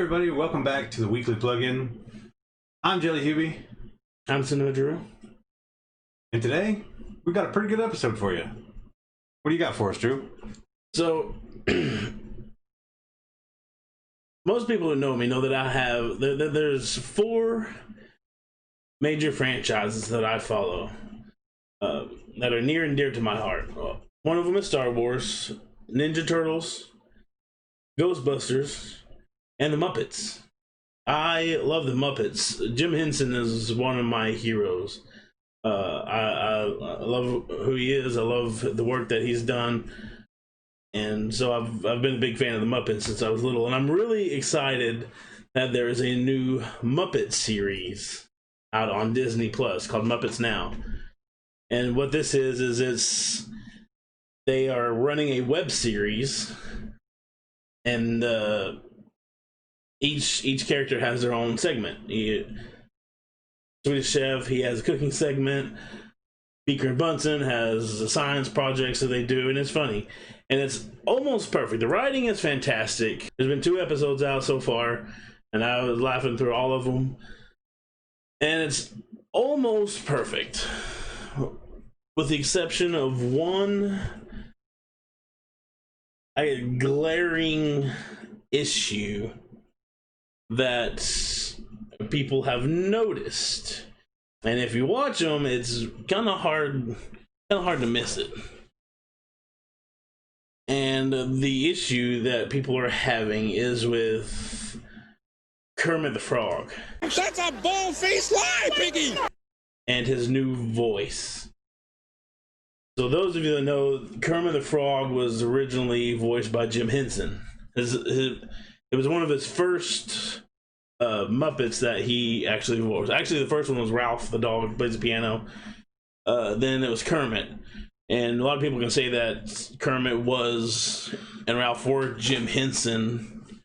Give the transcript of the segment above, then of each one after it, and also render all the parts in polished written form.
everybody, welcome back to the weekly plug-in. I'm Jellyhewby. I'm Cinemadrue. And today, we've got a pretty good episode for you. What do you got for us, Drew? So, most people who know me know that I have, there's 4 major franchises that I follow that are near and dear to my heart. One of them is Star Wars, Ninja Turtles, Ghostbusters, and the Muppets. I love the Muppets. Jim Henson is one of my heroes. I love who he is. I love the work that he's done. And so I've been a big fan of the Muppets since I was little. And I'm really excited that there is a new Muppet series out on Disney Plus called Muppets Now. And what this is they are running a web series, and each character has their own segment. Swedish Chef, he has a cooking segment. Beaker and Bunsen has the science projects that they do, and it's funny. And it's almost perfect. The writing is fantastic. There's been 2 episodes out so far, and I was laughing through all of them. And it's almost perfect, with the exception of one glaring issue that people have noticed. And if you watch them, it's kind of hard to miss it. And the issue that people are having is with Kermit the Frog. That's a bald-faced lie, Piggy! And his new voice. So those of you that know, Kermit the Frog was originally voiced by Jim Henson. It was one of his first Muppets that he actually voiced. Actually, the first one was Ralph the dog who plays the piano. Then it was Kermit. And a lot of people can say that Kermit and Ralph were Jim Henson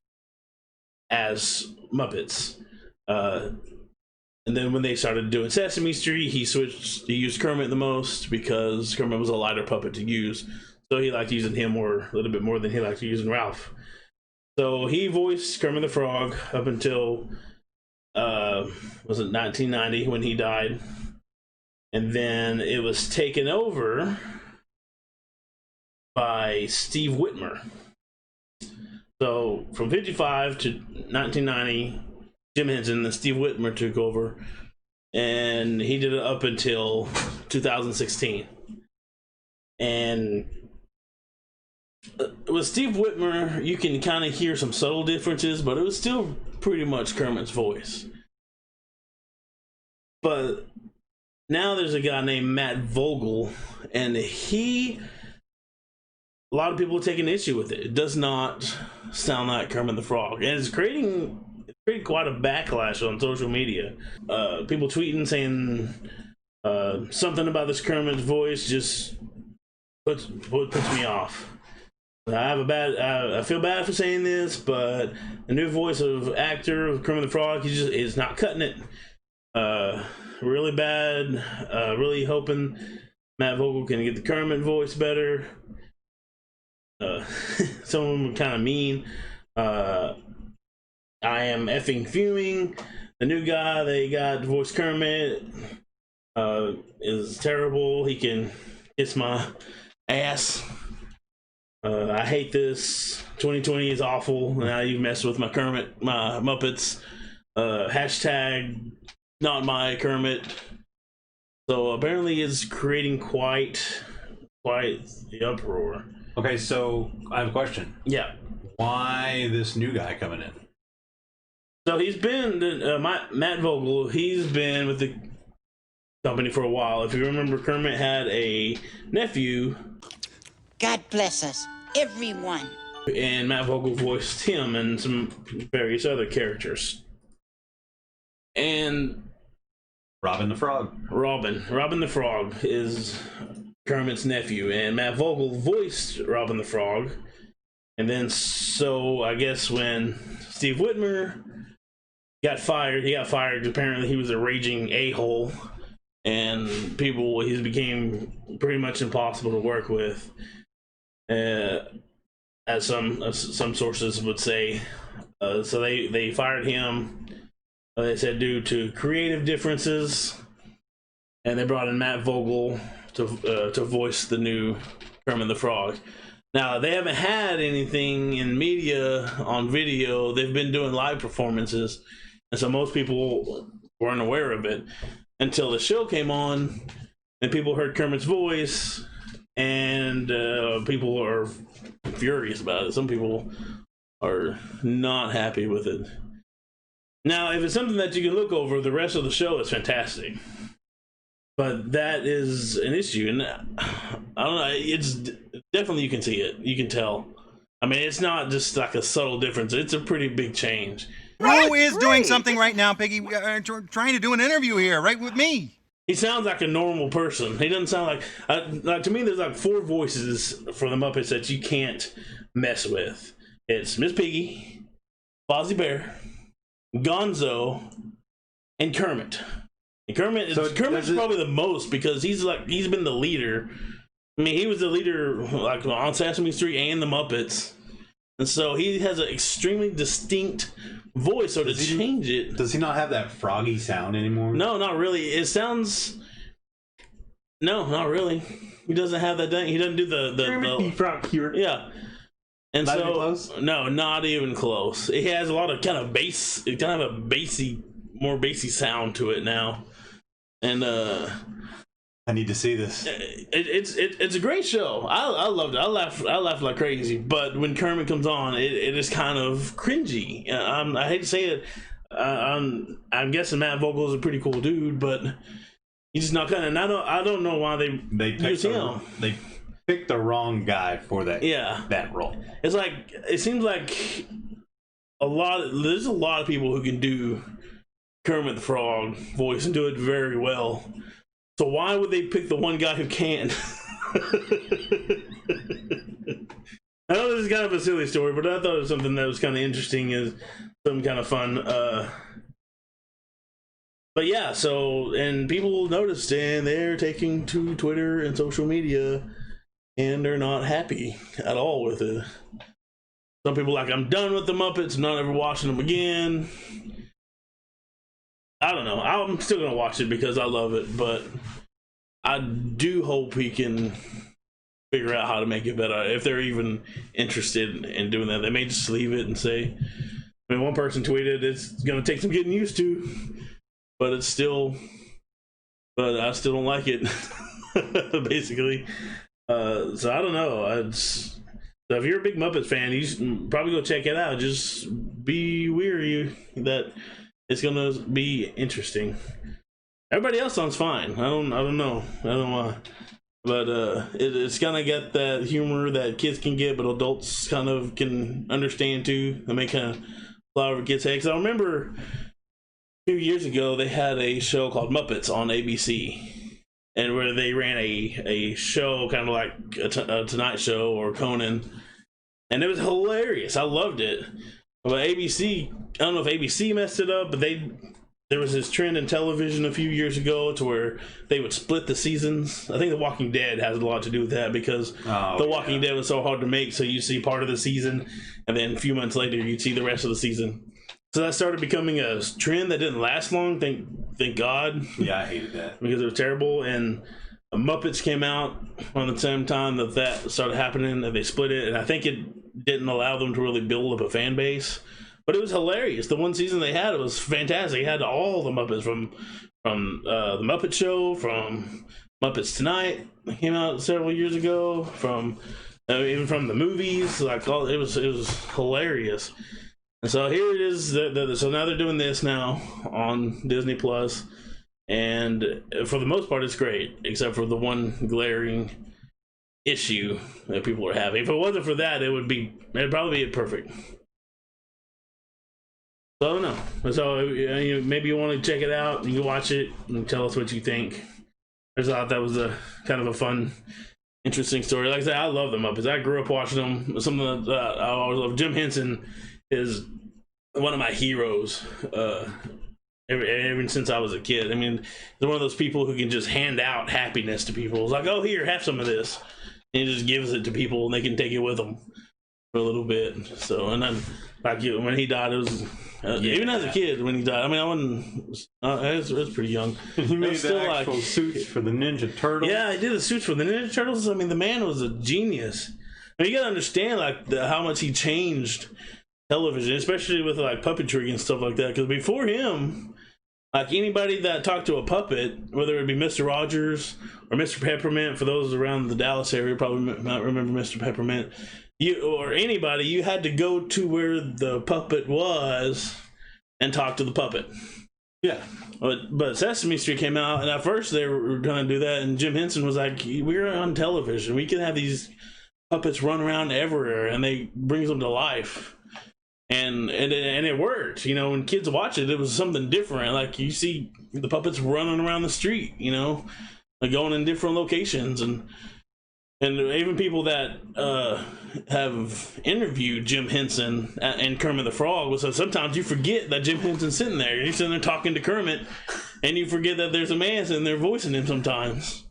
as Muppets. And then when they started doing Sesame Street, he switched to use Kermit the most because Kermit was a lighter puppet to use. So he liked using him a little bit more than he liked using Ralph. So he voiced Kermit the Frog up until, was it 1990 when he died? And then it was taken over by Steve Whitmer. So from 55 to 1990, Jim Henson and Steve Whitmer took over, and he did it up until 2016. And with Steve Whitmer, you can kind of hear some subtle differences, but it was still pretty much Kermit's voice. But now there's a guy named Matt Vogel, and a lot of people are taking issue with it. It does not sound like Kermit the Frog, and it's creating quite a backlash on social media. People tweeting saying something about this Kermit's voice just puts me off. I feel bad for saying this, but the new voice of actor of Kermit the Frog, he just is not cutting it. Really bad. Really hoping Matt Vogel can get the Kermit voice better. Some of them are kind of mean. I am effing fuming. The new guy they got to voice Kermit is terrible. He can kiss my ass. I hate this. 2020 is awful. Now you messed with my Kermit, my Muppets. Hashtag not my Kermit. So apparently it's creating quite the uproar. Okay, so I have a question. Yeah. Why this new guy coming in? So he's been, Matt Vogel, he's been with the company for a while. If you remember, Kermit had a nephew. God bless us, everyone. And Matt Vogel voiced him and some various other characters. And Robin the Frog. Robin the Frog is Kermit's nephew, and Matt Vogel voiced Robin the Frog. And then, so I guess when Steve Whitmer he got fired. Apparently he was a raging a-hole, and he became pretty much impossible to work with, as some sources would say. So they fired him. They said due to creative differences, and they brought in Matt Vogel to voice the new Kermit the Frog. Now, they haven't had anything in media on video. They've been doing live performances, and so most people weren't aware of it until the show came on, and people heard Kermit's voice, and people are furious about it. Some people are not happy with it. Now, if it's something that you can look over, the rest of the show is fantastic. But that is an issue, and I don't know, it's definitely, you can see it. You can tell. I mean, it's not just like a subtle difference. It's a pretty big change. Who is doing something right now, Piggy? Trying to do an interview here, right with me. He sounds like a normal person. He doesn't sound like to me, there's like 4 voices for the Muppets that you can't mess with. It's Miss Piggy, Fozzie Bear, Gonzo, and Kermit. And Kermit's probably the most, because he's been the leader. I mean, he was the leader like on Sesame Street and the Muppets, and so he has an extremely distinct voice. So to change it, does he not have that froggy sound anymore? No, not really. It sounds not really. He doesn't have that. He doesn't do the frog here. Yeah. And not so, even close? No, not even close. He has a lot of kind of bass, kind of a more bassy sound to it now. And I need to see this. It's a great show. I loved it. I laughed like crazy. But when Kermit comes on, it is kind of cringy. I hate to say it. I'm guessing Matt Vogel is a pretty cool dude, but he's just not kind of. And I don't know why they use him. They picked the wrong guy for that. Yeah, that role. It's like, it seems like there's a lot of people who can do Kermit the Frog voice and do it very well. So why would they pick the one guy who can? I know this is kind of a silly story, but I thought it was something that was kind of interesting, and something kind of fun. But yeah, and people noticed, and they're taking to Twitter and social media, and they're not happy at all with it. Some people are like, I'm done with the Muppets, not ever watching them again. I don't know. I'm still gonna watch it because I love it, but I do hope he can figure out how to make it better. If they're even interested in doing that, they may just leave it and say. I mean, one person tweeted, "It's gonna take some getting used to, but I still don't like it." Basically, so I don't know. So if you're a big Muppets fan, you should probably go check it out. Just be weary that it's gonna be interesting. Everybody else sounds fine. I don't know. I don't know why. But it's gonna get that humor that kids can get, but adults kind of can understand too. They make kind of fly over kids' heads. I remember a few years ago they had a show called Muppets on ABC, and where they ran a show kind of like a Tonight Show or Conan, and it was hilarious. I loved it. But ABC, I don't know if ABC messed it up, but there was this trend in television a few years ago to where they would split the seasons. I think The Walking Dead has a lot to do with that, because The Walking Dead was so hard to make, so you see part of the season, and then a few months later you'd see the rest of the season. So that started becoming a trend that didn't last long, thank God. Yeah, I hated that. Because it was terrible, and Muppets came out around the same time that started happening, and they split it, and I think it didn't allow them to really build up a fan base. But it was hilarious. The one season they had, it was fantastic. It had all the Muppets from the Muppet Show, from Muppets Tonight that came out several years ago, from even from the movies. Like it was hilarious. And so here it is. So now they're doing this now on Disney Plus, and for the most part, it's great, except for the one glaring issue that people are having. If it wasn't for that, it'd probably be perfect. So I don't know. So maybe you want to check it out. You can watch it and tell us what you think. I just thought that was a kind of a fun, interesting story. Like I said, I love the Muppets. I grew up watching them. Something that I always love. Jim Henson is one of my heroes. Ever since I was a kid. I mean, he's one of those people who can just hand out happiness to people. It's like, oh, here, have some of this. And he just gives it to people, and they can take it with them. for a little bit. So, and then like when he died, it was even as a kid when he died. I mean, I was pretty young. He made the still actual suits for the Ninja Turtles. Yeah, he did the suits for the Ninja Turtles. I mean, the man was a genius. I mean, you gotta understand like how much he changed television, especially with like puppetry and stuff like that. Because before him, like anybody that talked to a puppet, whether it be Mr. Rogers or Mr. Peppermint, for those around the Dallas area probably might remember Mr. Peppermint, or anybody, you had to go to where the puppet was and talk to the puppet. Yeah. But Sesame Street came out, and at first they were going to do that, and Jim Henson was like, we're on television. We can have these puppets run around everywhere, and they brings them to life. And it worked. You know, when kids watch it, it was something different. Like, you see the puppets running around the street, you know, like going in different locations. And even people that have interviewed Jim Henson and Kermit the Frog was, so sometimes you forget that Jim Henson's sitting there. You're sitting there talking to Kermit, and you forget that there's a man sitting there voicing him sometimes.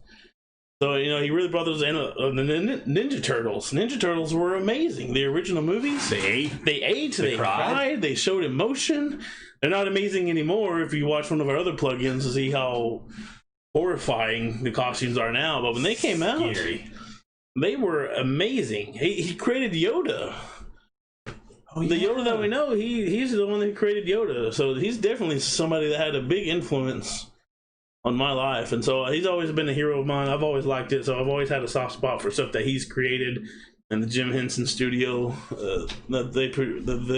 So, you know, he really brought those in. The Ninja Turtles. Ninja Turtles were amazing. The original movies. They ate. They cried. They showed emotion. They're not amazing anymore if you watch one of our other plugins to see how horrifying the costumes are now. But when they came out, they were amazing. He created Yoda. Oh, yeah. The Yoda that we know, he's the one that created Yoda. So he's definitely somebody that had a big influence on my life, and so he's always been a hero of mine. I've always liked it, so I've always had a soft spot for stuff that he's created and the Jim Henson studio that they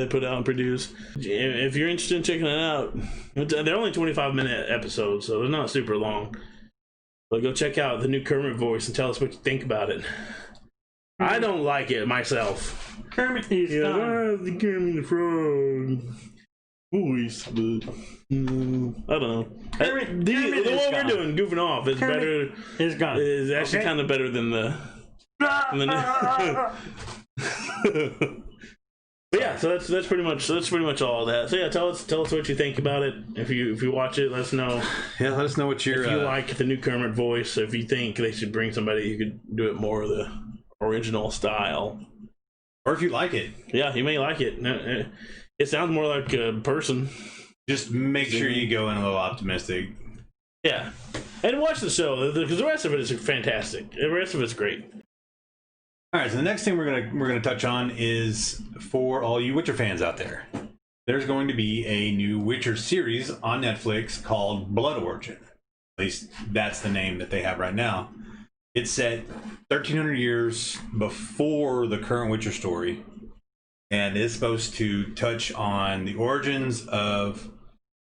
put out and produce. If you're interested in checking it out, they're only 25-minute episodes, so they're not super long. But go check out the new Kermit voice and tell us what you think about it. I don't like it myself. Kermit is the Kermit the Frog voice, but I don't know. Kermit the one gone. We're doing, goofing off, is Kermit better. Is gone. Is actually kind of better than the. But yeah, so that's pretty much all that. So yeah, tell us what you think about it. If you watch it, let us know. Yeah, let us know what you're. If you like the new Kermit voice, if you think they should bring somebody who could do it more of the original style, or if you like it. Yeah, you may like it. It sounds more like a person. Just make sure you go in a little optimistic. Yeah, and watch the show because the rest of it is fantastic. The rest of it's great. All right, so the next thing we're gonna touch on is for all you Witcher fans out there. There's going to be a new Witcher series on Netflix called Blood Origin. At least that's the name that they have right now. It's set 1,300 years before the current Witcher story, and is supposed to touch on the origins of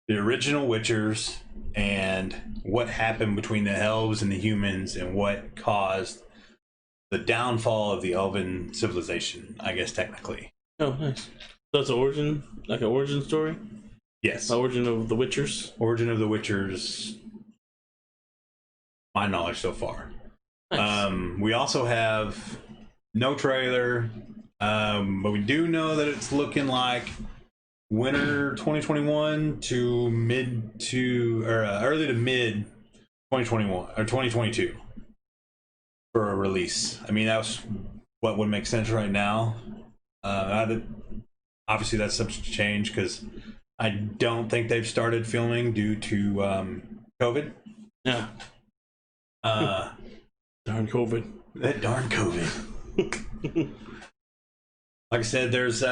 the original Witchers and what happened between the elves and the humans and what caused the downfall of the elven civilization, I guess, technically. Oh, nice. So it's an origin story? Yes. Origin of the Witchers? Origin of the Witchers, my knowledge so far. Nice. We also have no trailer, but we do know that it's looking like winter 2021 to early to mid 2021 or 2022 for a release. I mean, that's what would make sense right now. Obviously that's subject to change because I don't think they've started filming due to COVID. Yeah. Darn COVID. That darn COVID. Like I said, there's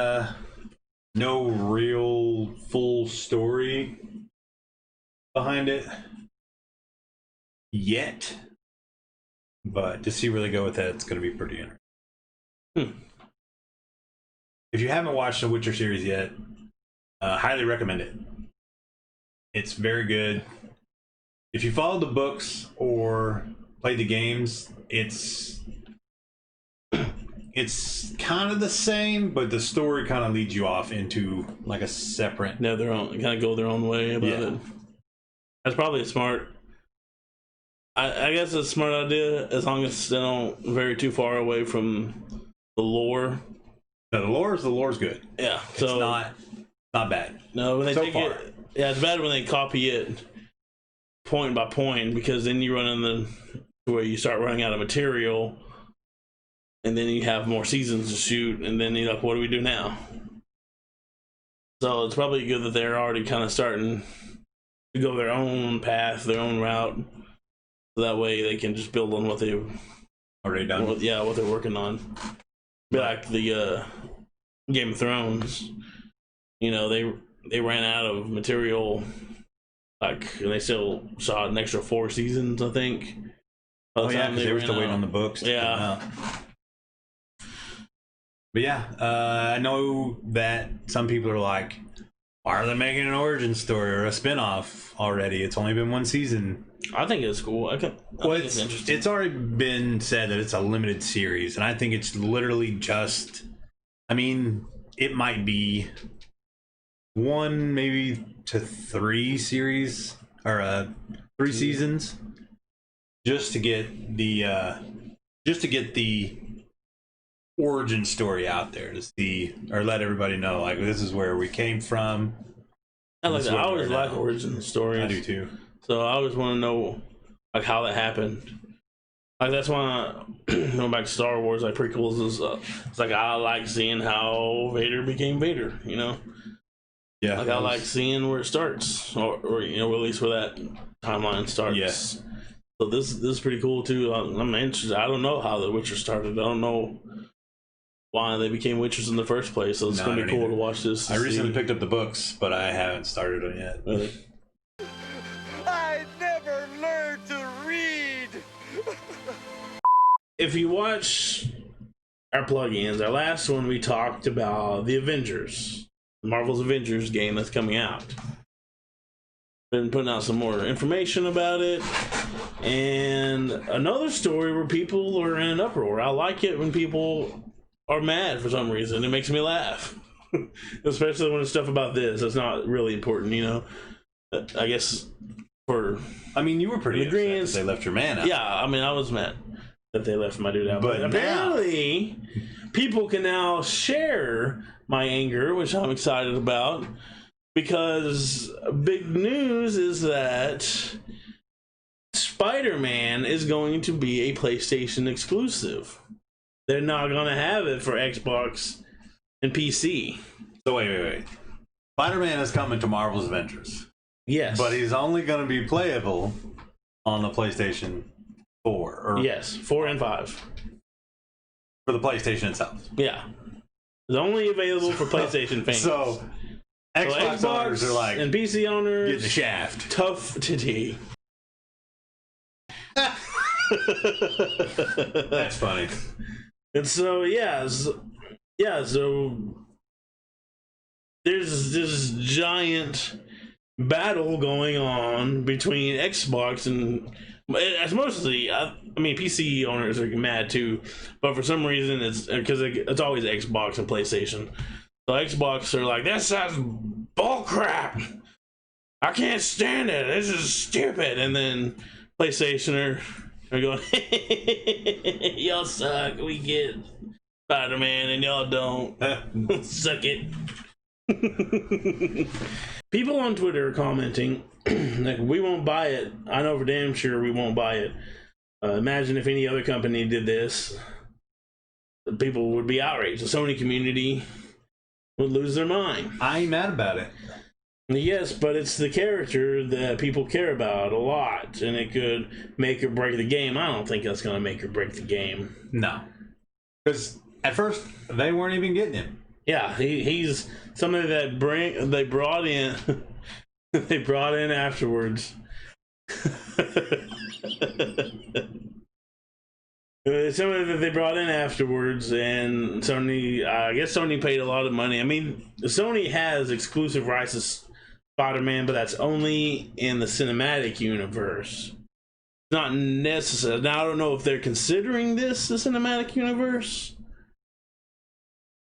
no real full story behind it yet, but to see where they go with that, it's going to be pretty interesting. If you haven't watched the Witcher series yet, highly recommend it. It's very good. If you follow the books or play the games, it's kind of the same, but the story kind of leads you off into like a separate. Yeah, kind of go their own way about it. That's probably a smart. I guess it's a smart idea as long as they don't vary too far away from the lore. No, the lore's good. Yeah, so it's not bad. No, when they take it, yeah, it's bad when they copy it point by point because then you run into where you start running out of material. and then you have more seasons to shoot, and then you're like, what do we do now? So it's probably good that they're already kind of starting to go their own path, their own route, so that way they can just build on what they've already done. what they're working on. Be like the Game of Thrones, you know, they ran out of material, like, and they still shot an extra 4 seasons, I think. Oh yeah, because they were still waiting on the books to come out. But yeah, I know that some people are like, why are they making an origin story or a spin-off already? It's only been 1 season. I think it's cool. I think it's interesting. It's already been said that it's a limited series, and I think it's literally just, I mean, it might be 1 maybe to 3 series, or 3 seasons, just to get the origin story out there, to see or let everybody know, like, this is where we came from. I always like origin stories. I do too. So I always want to know, like, how that happened. Like, that's why going back to Star Wars, like prequels, is it's like I like seeing how Vader became Vader. You know. Yeah. Like I like seeing where it starts, or you know, at least where that timeline starts. Yes. So this is pretty cool too. I'm interested. I don't know how The Witcher started. I don't know why they became Witchers in the first place. So it's gonna be cool to watch this. I recently picked up the books, but I haven't started them yet. Really? I never learned to read. If you watch our plugins, our last one we talked about the Avengers, Marvel's Avengers game that's coming out. Been putting out some more information about it, and another story where people are in an uproar. I like it when people are mad for some reason. It makes me laugh, especially when it's stuff about this that's not really important, you know. I guess I mean, you were pretty upset that they left your man out. Yeah, I mean, I was mad that they left my dude out. But apparently, people can now share my anger, which I'm excited about, because big news is that Spiderman is going to be a PlayStation exclusive. They're not going to have it for Xbox and PC. So wait. Spider-Man is coming to Marvel's Avengers. Yes. But he's only going to be playable on the PlayStation 4. Yes, 4 and 5. For the PlayStation itself. Yeah. It's only available for PlayStation fans. So Xbox owners are like, and PC owners getting the shaft. Tough titty. That's funny. And so so there's this giant battle going on between Xbox and it's mostly I mean PC owners are mad too, but for some reason it's because it's always Xbox and PlayStation. So Xbox are like, this is bullcrap. I can't stand it. This is stupid. And then PlayStation are going, y'all suck. We get Spider-Man and y'all don't. Suck it. People on Twitter are commenting, like, we won't buy it. I know for damn sure we won't buy it. Imagine if any other company did this. People would be outraged. The Sony community would lose their mind. I ain't mad about it. Yes, but it's the character that people care about a lot, and it could make or break the game. I don't think that's going to make or break the game. No. Because at first, they weren't even getting him. Yeah, he's somebody that they brought in. They brought in afterwards. Somebody that they brought in afterwards, and Sony. I guess Sony paid a lot of money. I mean, Sony has exclusive rights to Spider-Man, but that's only in the cinematic universe. Not necessary. Now I don't know if they're considering this the cinematic universe,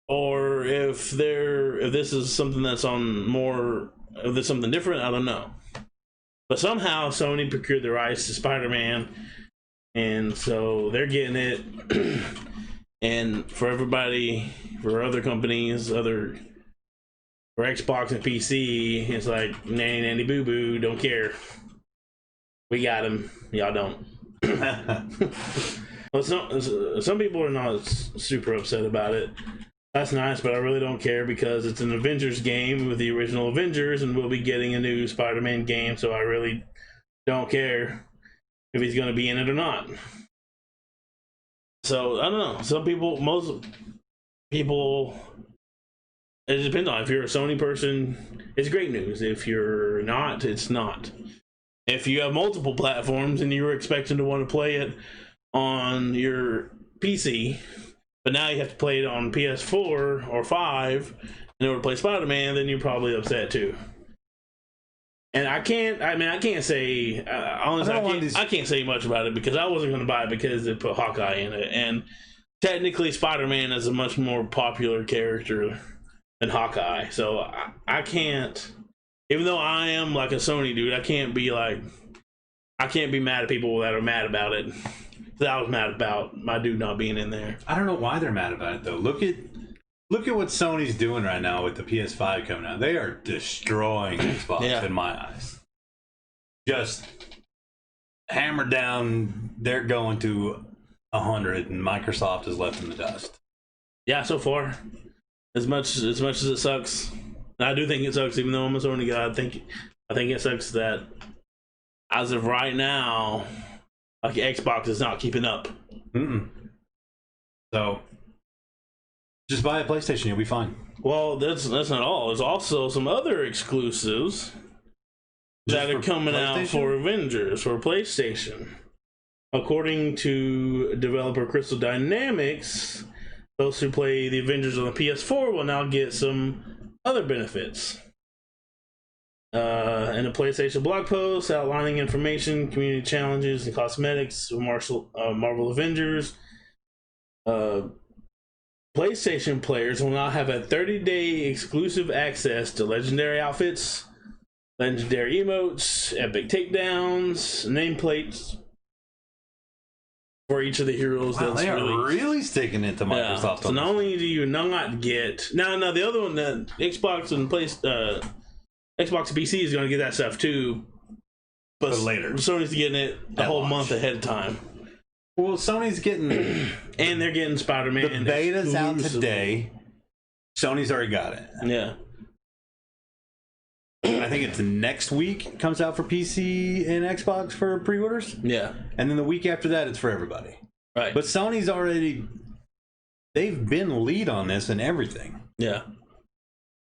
or if this is something that's on more. If there's something different, I don't know. But somehow Sony procured the rights to Spider-Man, and so they're getting it. And for everybody, for other companies, for Xbox and PC, it's like nanny nanny boo boo, don't care. We got him, y'all don't. Well, some people are not super upset about it. That's nice, but I really don't care because it's an Avengers game with the original Avengers, and we'll be getting a new Spider-Man game, so I really don't care if he's going to be in it or not. So, I don't know. Most people, it depends on. If you're a Sony person, it's great news. If you're not, it's not. If you have multiple platforms and you were expecting to want to play it on your PC, but now you have to play it on PS4 or 5 in order to play Spider-Man, then you're probably upset too. And I can't say, honestly, I can't say much about it because I wasn't going to buy it because they put Hawkeye in it. And technically, Spider-Man is a much more popular character than Hawkeye. So I can't, even though I am like a Sony dude, I can't be mad at people that are mad about it. I was mad about my dude not being in there. I don't know why they're mad about it though. Look at what Sony's doing right now with the PS5 coming out. They are destroying Xbox in my eyes. Just hammer down. They're going to 100, and Microsoft is left in the dust. Yeah, so far, as much as it sucks, I do think it sucks. Even though I'm a Sony guy, I think it sucks that as of right now, like Xbox is not keeping up. So just buy a PlayStation, you'll be fine. Well, that's not all. There's also some other exclusives that are coming out for Avengers for PlayStation. According to developer Crystal Dynamics, those who play the Avengers on the PS4 will now get some other benefits. In a PlayStation blog post outlining information, community challenges, and cosmetics for Marvel Avengers, PlayStation players will now have a 30-day exclusive access to legendary outfits, legendary emotes, epic takedowns, nameplates for each of the heroes. Wow, they are really sticking it to Microsoft. Yeah. So not only do you not get now the other one, the Xbox and Xbox and PC is going to get that stuff too, but later. Sony's getting it a whole month ahead of time. Well, Sony's getting, and they're getting Spider-Man. The beta's out today. Sony's already got it. Yeah. I think it's next week. It comes out for PC and Xbox for pre-orders. Yeah. And then the week after that, it's for everybody. Right. But Sony's already, they've been lead on this and everything. Yeah.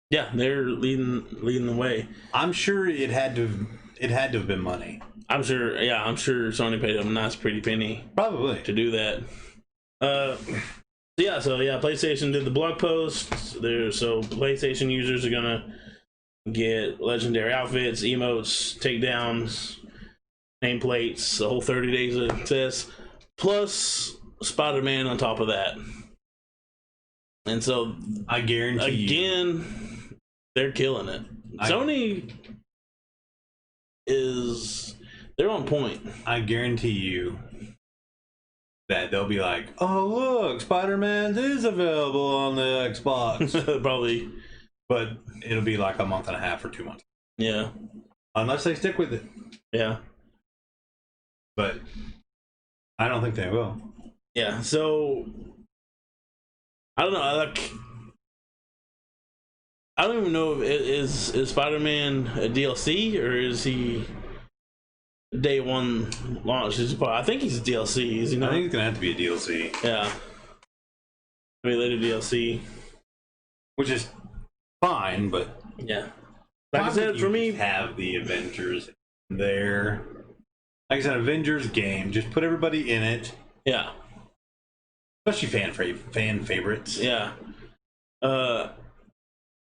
Yeah, they're leading the way. I'm sure it had to have been money. I'm sure Sony paid them a nice pretty penny. Probably. To do that. PlayStation did the blog post. So PlayStation users are gonna get legendary outfits, emotes, takedowns, nameplates, the whole 30 days of access, plus Spider-Man on top of that. And so I guarantee again, they're killing it. Sony they're on point. I guarantee you that they'll be like, oh look, Spider-Man is available on the Xbox. Probably. But it'll be like a month and a half or 2 months. Yeah. Unless they stick with it. Yeah. But I don't think they will. Yeah, so I don't know. I don't even know if is Spider-Man a DLC or is he day one launch? I think he's a DLC. Is he not? I think it's gonna have to be a DLC. Yeah. Maybe later DLC. Which is fine, but yeah. Like I said, for me, have the Avengers there. Like I said, Avengers game. Just put everybody in it. Yeah. Especially fan favorites. Yeah.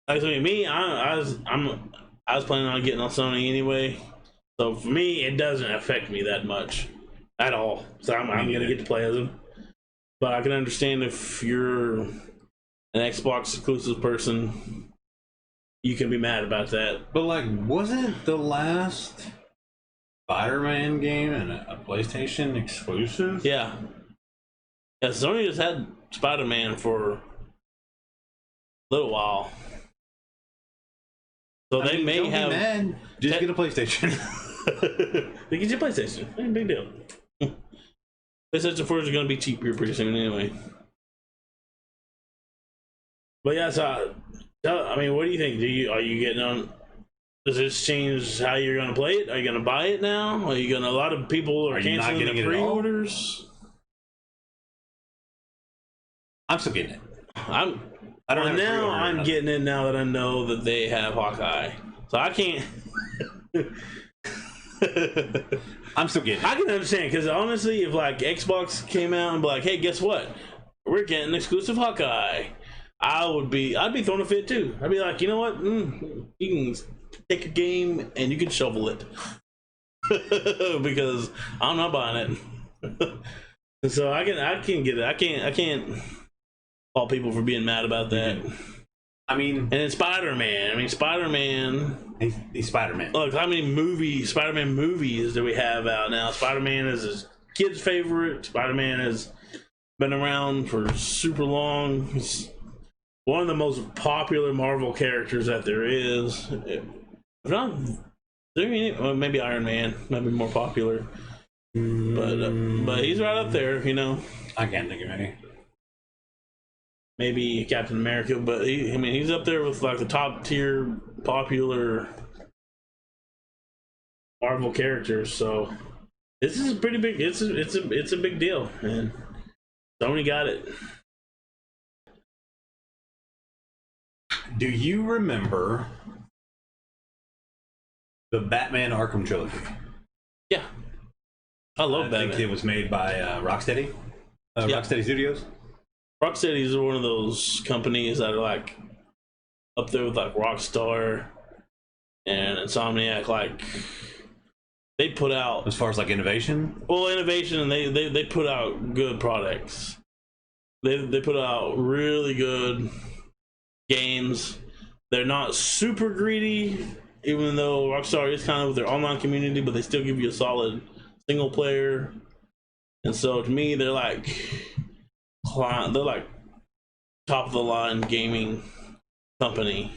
Like me, I was planning on getting on Sony anyway, so for me it doesn't affect me that much at all. So I'm gonna get to play as them. But I can understand if you're an Xbox exclusive person, you can be mad about that. But like, wasn't the last Spider-Man game and a PlayStation exclusive? Yeah. Yeah, Sony just had Spider-Man for a little while. So they may have. Mad. Just get a PlayStation. They get your PlayStation. Ain't a big deal. PlayStation 4 is going to be cheaper pretty soon anyway. But yeah, so I mean, what do you think? Are you getting on? Does this change how you're going to play it? Are you going to buy it now? Are you going to? A lot of people are canceling the pre-orders. I'm still getting it. I'm getting it now that I know that they have Hawkeye, so I can't. I'm still getting it. I can understand, because honestly, if like Xbox came out and be like, "Hey, guess what? We're getting exclusive Hawkeye," I'd be throwing a fit too. I'd be like, you know what? You can take a game and you can shovel it because I'm not buying it. So I can get it. I can't fault people for being mad about that. I mean, and then Spider-Man. He's Spider-Man. Look, how many Spider-Man movies do we have out now? Spider-Man is his kid's favorite. Spider-Man has been around for super long. He's one of the most popular Marvel characters that there is. If not, maybe Iron Man might be more popular. But he's right up there, you know. I can't think of any. Maybe Captain America, but he's up there with like the top tier popular Marvel characters. So this is pretty big. It's a big deal, man. Sony got it. Do you remember the Batman Arkham trilogy? Yeah, I love Batman. I think it was made by Rocksteady. Rocksteady Studios. Rocksteady is one of those companies that are like up there with like Rockstar and Insomniac. Like they put out, as far as like innovation. Well, innovation, and they put out good products. They put out really good games. They're not super greedy, even though Rockstar is kind of with their online community, but they still give you a solid single player. And so to me, they're like top of the line gaming company.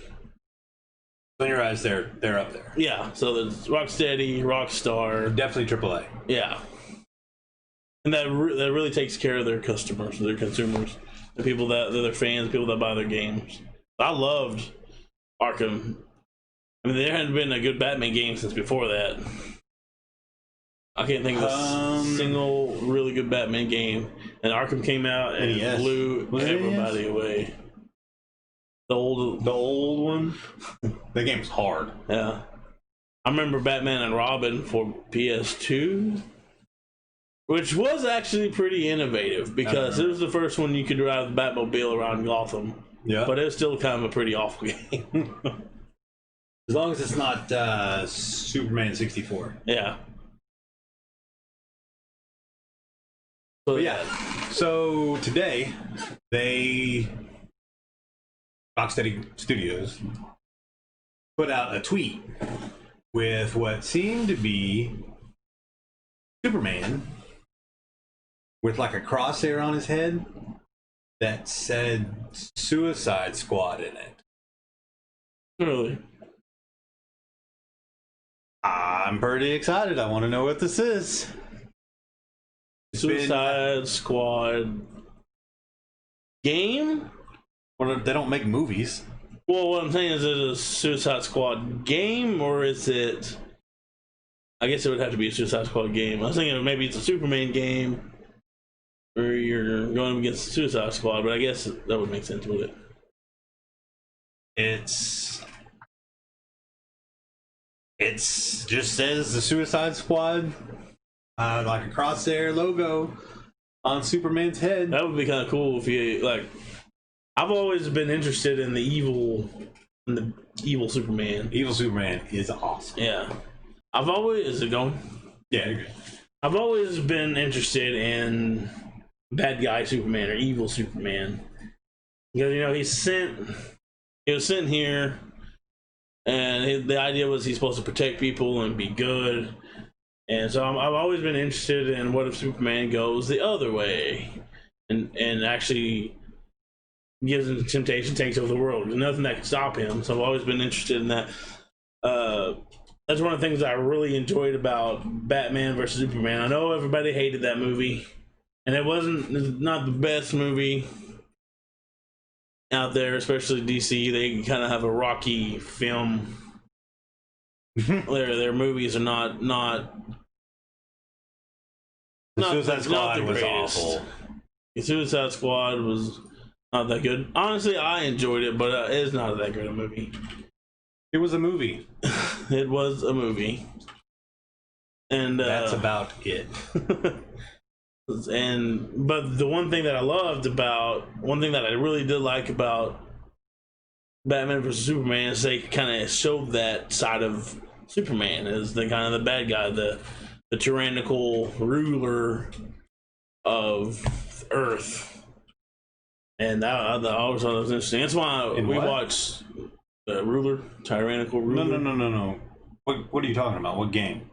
In your eyes, they're up there. Yeah, so there's Rocksteady, Rockstar, definitely AAA. Yeah, and that really takes care of their customers, their consumers, the people that they're their fans, people that buy their games. I loved Arkham. I mean, there hadn't been a good Batman game since before that. I can't think of a single really good Batman game. And Arkham came out and blew everybody away. The old one? The game was hard. Yeah. I remember Batman and Robin for PS2, which was actually pretty innovative because it was the first one you could drive the Batmobile around Gotham. Yeah. But it was still kind of a pretty awful game. As long as it's not Superman 64. Yeah. But yeah, so today Rocksteady Studios put out a tweet with what seemed to be Superman with like a crosshair on his head that said Suicide Squad in it. Really? I'm pretty excited. I want to know what this is. Suicide Squad game? Well, they don't make movies. Well, what I'm saying is it a Suicide Squad game, or is it... I guess it would have to be a Suicide Squad game. I was thinking maybe it's a Superman game where you're going against the Suicide Squad, but I guess that would make sense with it. It just says the Suicide Squad, like a crosshair logo on Superman's head. That would be kind of cool if you like. I've always been interested in the evil Superman. Evil Superman is awesome. Yeah, is it going? Yeah, you're good. I've always been interested in bad guy Superman or evil Superman because he was sent here. And the idea was he's supposed to protect people and be good. And so I've always been interested in what if Superman goes the other way and actually gives him temptation, takes over the world. There's nothing that can stop him. So I've always been interested in that. That's one of the things I really enjoyed about Batman versus Superman. I know everybody hated that movie. And it's not the best movie out there, especially DC. They kind of have a rocky film. Their movies are not Suicide Squad the was greatest. awful. The Suicide Squad was not that good. Honestly, I enjoyed it, but it's not that good a movie. It was a movie. It was a movie, and That's about it. But the one thing that I really did like about Batman vs Superman is they kind of showed that side of Superman as the kind of the bad guy, the tyrannical ruler of Earth, and I always thought it was interesting. That's why we watched tyrannical ruler. No. What are you talking about? What game?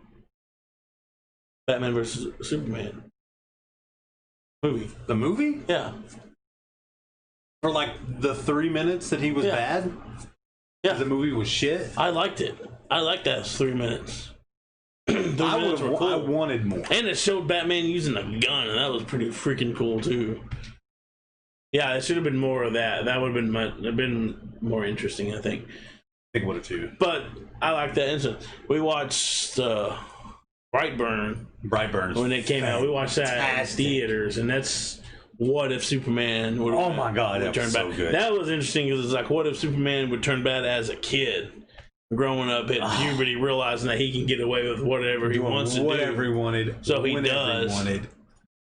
Batman vs Superman movie. The movie? Yeah. For like the 3 minutes that he was bad? Yeah. The movie was shit? I liked it. I liked that 3 minutes. I wanted more. And it showed Batman using a gun, and that was pretty freaking cool too. Yeah, it should have been more of that. That would have been more interesting, I think. I think it would have too. But I like that instance. We watched Brightburn when it came out. We watched that in theaters, and that's what if Superman would. Oh my god, that was so good. That was interesting because it's like, what if Superman would turn bad as a kid, growing up, hitting puberty, realizing that he can get away with whatever he wants to do, whatever he wanted. So he does.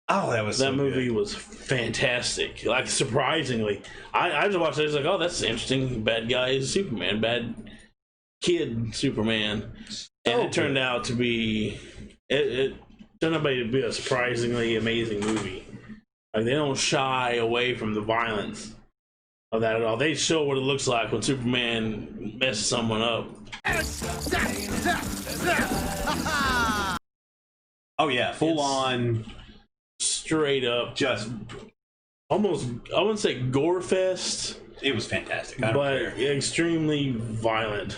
Oh, that was that so movie good. was fantastic. Like, surprisingly, I just watched it. I was like, oh, that's interesting. Bad guy is Superman. Bad kid Superman. And it turned out to be it turned out to be a surprisingly amazing movie. Like, they don't shy away from the violence of that at all. They show what it looks like when Superman messes someone up. Oh yeah, full on, straight up, just almost, I wouldn't say gore fest. It was fantastic, but extremely violent.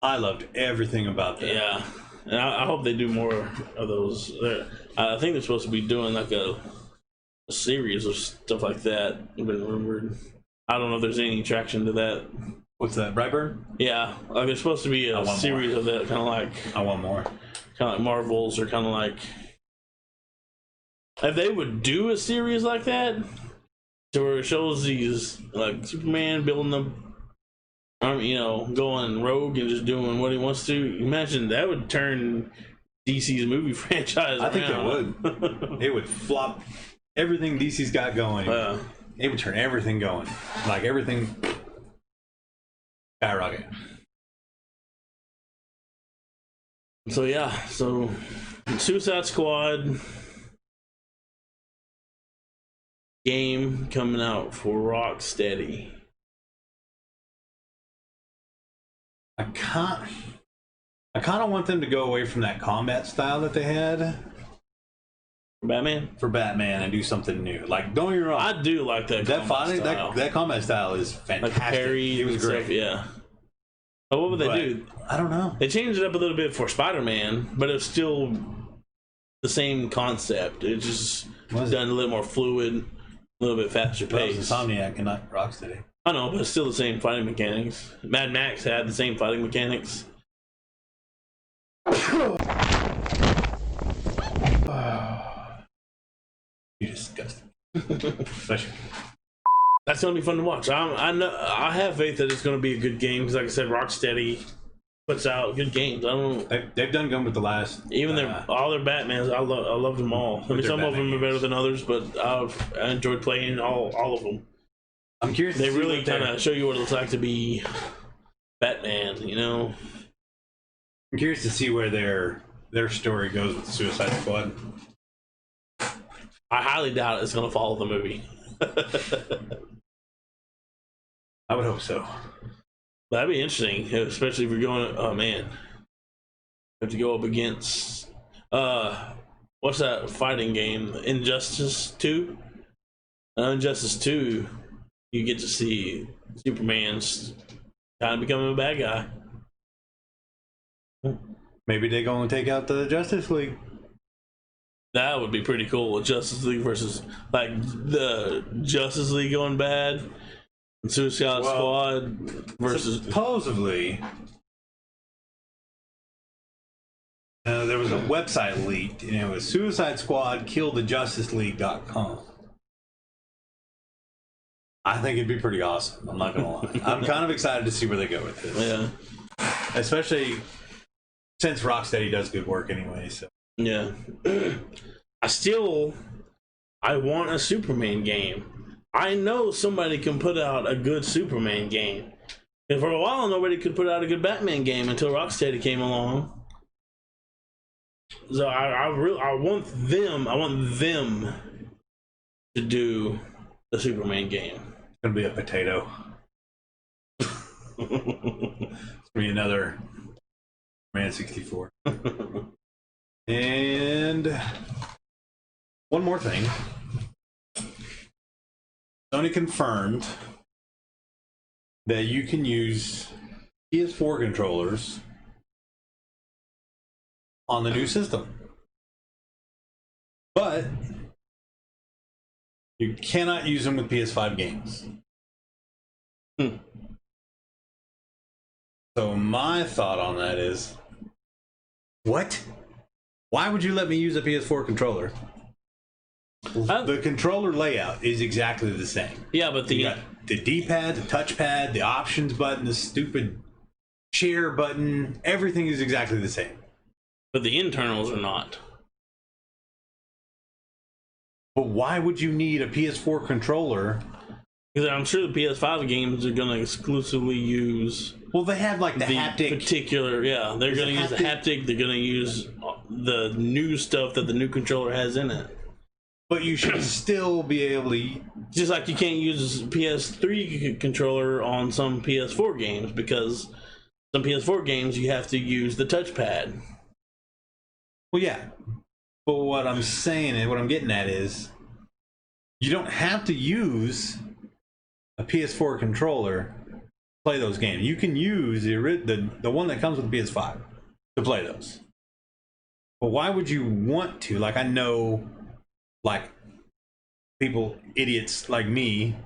I loved everything about that. Yeah, and I hope they do more of those. I think they're supposed to be doing like a series of stuff like that. I've been rumored. I don't know if there's any traction to that. What's that, Brightburn? Yeah, like there's supposed to be a series of that, kind of like. I want more. Kind of like Marvels, or kind of like. If they would do a series like that, to where it shows these like Superman building them. Going rogue and just doing what he wants to. Imagine that would turn DC's movie franchise around. I think it would. It would flop everything DC's got going. It would turn everything going. Like everything skyrocket. So yeah, Suicide Squad game coming out for Rocksteady. I kind of want them to go away from that combat style that they had for Batman and do something new. Like, don't get me wrong, I do like that. That combat style is fantastic. Like parry, it was great. Stuff, yeah. But what would they do? I don't know. They changed it up a little bit for Spider-Man, but it's still the same concept. It's just done a little more fluid, a little bit faster pace. Insomniac and not Rocksteady. I know, but it's still the same fighting mechanics. Mad Max had the same fighting mechanics. You're disgusting. That's gonna be fun to watch. I have faith that it's gonna be a good game because, like I said, Rocksteady puts out good games. I don't. They've done good with the last. Even all their Batmans, I love them all. I mean, some of them are better than others, but I enjoyed playing all of them. I'm curious. They really kind of show you what it looks like to be Batman, I'm curious to see where their story goes with Suicide Squad. I highly doubt it's going to follow the movie. I would hope so. That'd be interesting, especially if you're going. Oh man, have to go up against what's that fighting game? Injustice 2. Injustice 2. You get to see Superman's kind of becoming a bad guy. Maybe they're going to take out the Justice League. That would be pretty cool. Justice League versus like the Justice League going bad, and Suicide Squad versus supposedly. There was a website leaked, and it was Suicide Squad killed the JusticeLeague.com. I think it'd be pretty awesome. I'm not gonna lie. I'm kind of excited to see where they go with this. Yeah. Especially since Rocksteady does good work anyway. So yeah. I want a Superman game. I know somebody can put out a good Superman game. And for a while, nobody could put out a good Batman game until Rocksteady came along. So I want them to do the Superman game. It's gonna be a potato. It's gonna be another Man 64. And one more thing. Sony confirmed that you can use PS4 controllers on the new system, but you cannot use them with PS5 games. So my thought on that is, what? Why would you let me use a PS4 controller? The controller layout is exactly the same. Yeah, but you got the D-pad, the touchpad, the options button, the stupid share button, everything is exactly the same. But the internals are not. But why would you need a PS4 controller? Because I'm sure the PS5 games are going to exclusively use. Well, they have like the haptic. Particular, yeah. They're going to use the haptic. They're going to use the new stuff that the new controller has in it. But you should still be able to. Just like you can't use a PS3 controller on some PS4 games, because some PS4 games you have to use the touchpad. Well, yeah. But what I'm saying and what I'm getting at is, you don't have to use a PS4 controller to play those games. You can use the one that comes with the PS5 to play those. But why would you want to? Like, I know, like, people, idiots like me,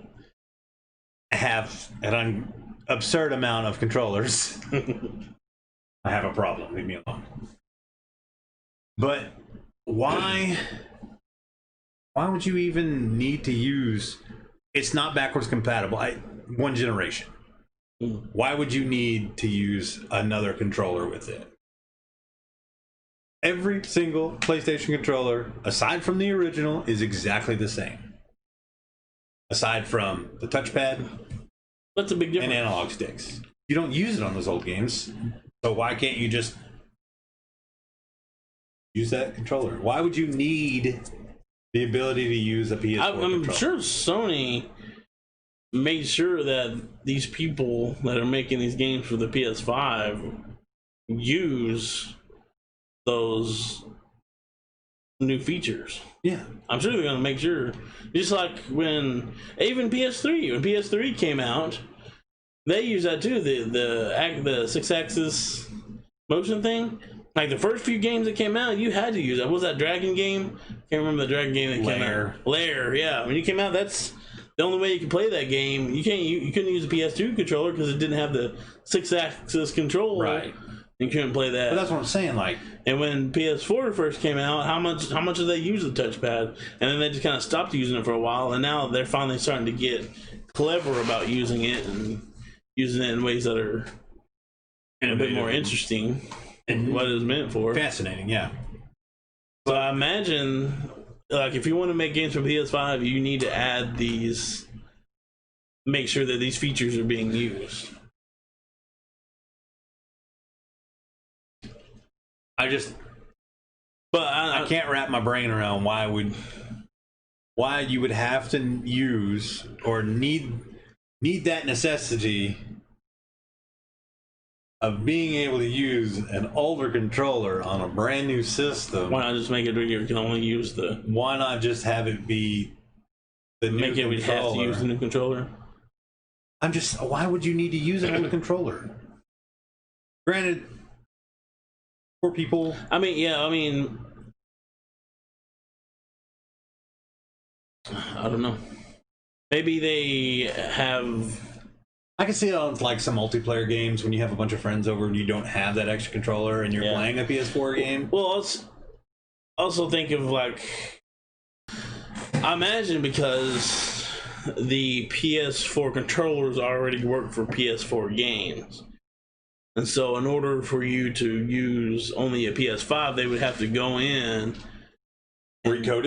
have an absurd amount of controllers. I have a problem. Leave me alone. But why would you even need to use? It's not backwards compatible. One generation. Why would you need to use another controller with it? Every single PlayStation controller, aside from the original, is exactly the same. Aside from the touchpad, that's a big difference, and analog sticks. You don't use it on those old games, so why can't you just use that controller? Why would you need the ability to use a PS4 controller? I'm sure Sony made sure that these people that are making these games for the PS5 use those new features. Yeah, I'm sure they're going to make sure. Just like when even when PS3 came out, they used that too. The 6-axis motion thing. Like the first few games that came out, you had to use that. What was that Dragon game? Can't remember the Dragon game that came out. Lair, yeah. When you came out, that's the only way you could play that game. You couldn't use a PS2 controller because it didn't have the 6-axis control. Right. You couldn't play that. But that's what I'm saying. Like, and when PS4 first came out, how much did they use the touchpad? And then they just kind of stopped using it for a while, and now they're finally starting to get clever about using it and using it in ways that are a bit more interesting than what it was meant for. Fascinating, yeah. So I imagine, like, if you want to make games for PS5, you need to add these, make sure that these features are being used. I can't wrap my brain around why you would have to use or need that necessity of being able to use an older controller on a brand new system. Why not just make it where you can only use the? Why not just have it be the new controller? We have to use the new controller. Why would you need to use an old controller? Granted, 4 people. I don't know. Maybe they have. I can see it on like some multiplayer games when you have a bunch of friends over and you don't have that extra controller and you're playing a PS4 game. Well, also think of like, I imagine because the PS4 controllers already work for PS4 games. And so in order for you to use only a PS5, they would have to go in Recode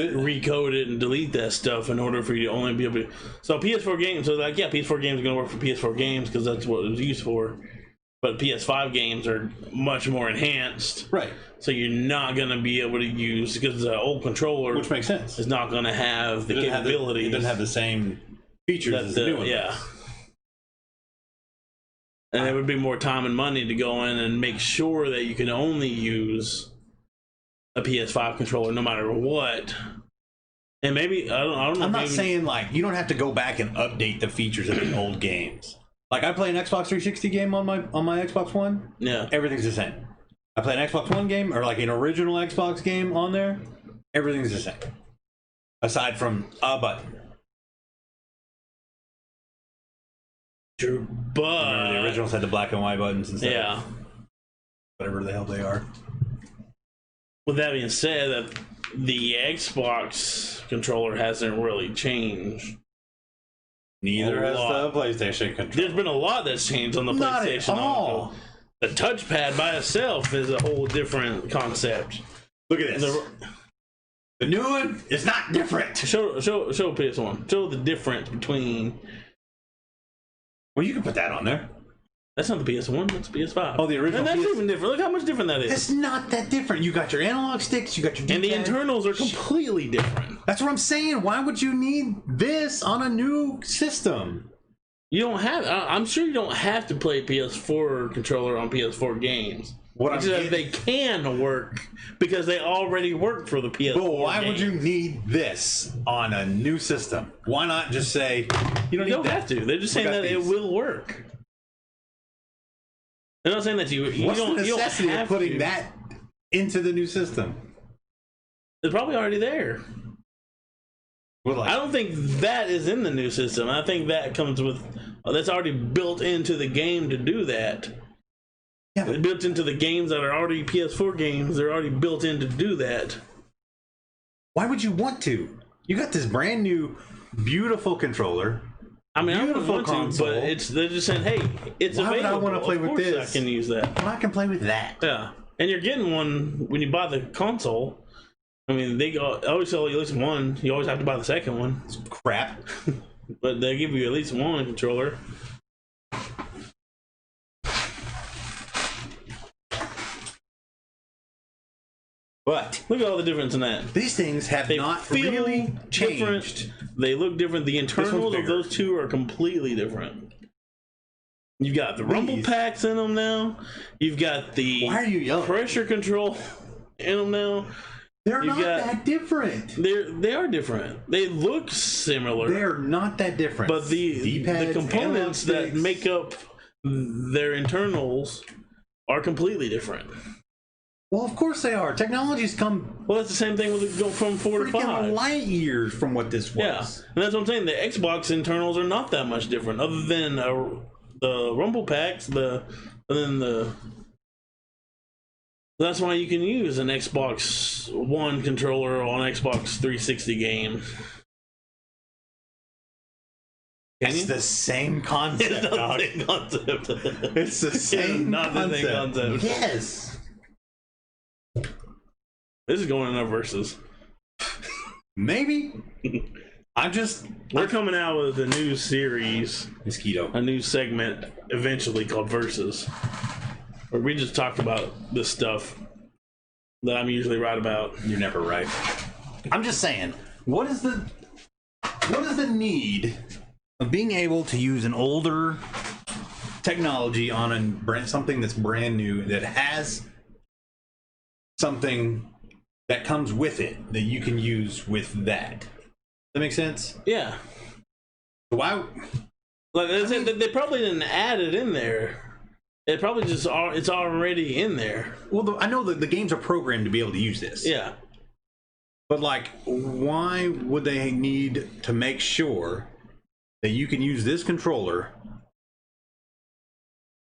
it and delete that stuff in order for you to only be able to. So PS4 games, so like, yeah, PS4 games are going to work for PS4 games because that's what it was used for. But PS5 games are much more enhanced. Right. So you're not going to be able to use, because the old controller, which makes sense, is not going to have the capabilities. It doesn't have the same features as the new one. Yeah. And it would be more time and money to go in and make sure that you can only use a PS5 controller no matter what. And maybe I don't know. I'm not saying like you don't have to go back and update the features of the old games. Like I play an Xbox 360 game on my Xbox One. Yeah. Everything's the same. I play an Xbox One game or like an original Xbox game on there. Everything's the same. Aside from a button. True, but remember the originals had the black and white buttons instead. Yeah. Whatever the hell they are. With that being said, that the Xbox controller hasn't really changed. Neither has the PlayStation controller. There's been a lot that's changed on the Not PlayStation. at all. The touchpad by itself is a whole different concept. Look at this. The new one is not different. Show PS1. Show the difference between. Well, you can put that on there. That's not the PS1, that's PS5. Oh, the original. And that's even different. Look how much different that is. It's not that different. You got your analog sticks, you got your D-pad. And the internals are completely different. That's what I'm saying. Why would you need this on a new system? You don't have. I'm sure you don't have to play PS4 controller on PS4 games. They can work because they already work for the PS4. But why games. would you need this on a new system? Why not just say you don't have to? They're just saying that it will work. They're not saying that you What's don't. the necessity you don't have of putting to. that into the new system? It's probably already there. Well, like, I don't think that is in the new system. I think that comes with that's already built into the game to do that. Yeah, it's built into the games that are already PS4 games. They're already built in to do that. Why would you want to? You got this brand new, beautiful controller. I mean, beautiful I don't want to, but they're just saying, hey, it's Why available. Would I want to play with this? I can use that. Well, I can play with that. Yeah, and you're getting one when you buy the console. I mean, they always sell you at least one. You always have to buy the second one. It's crap. But they give you at least one controller. But look at all the difference in that. These things have not really changed. Different. They look different. The internals of those two are completely different. You've got the rumble packs in them now. You've got the pressure control in them now. They're not that different. They are different. They look similar. They're not that different. But the components that make up their internals are completely different. Well, of course they are. Technology's come. Well, that's the same thing with it going from 4 to 5. Light years from what this was. Yeah, and that's what I'm saying. The Xbox internals are not that much different, other than the rumble packs. That's why you can use an Xbox One controller on Xbox 360 game. It's the same concept, dog. It's the same not the same concept. Yes. This is going in our verses. Maybe. We're coming out with a new series. Mosquito. A new segment eventually called Versus. Where we just talk about the stuff that I'm usually right about. You're never right. I'm just saying, what is the need of being able to use an older technology on something that's brand new that has something that comes with it that you can use with that? Does that make sense? Yeah. Why? Like I said, they probably didn't add it in there. It probably just it's already in there. Well, I know that the games are programmed to be able to use this. Yeah. But like, why would they need to make sure that you can use this controller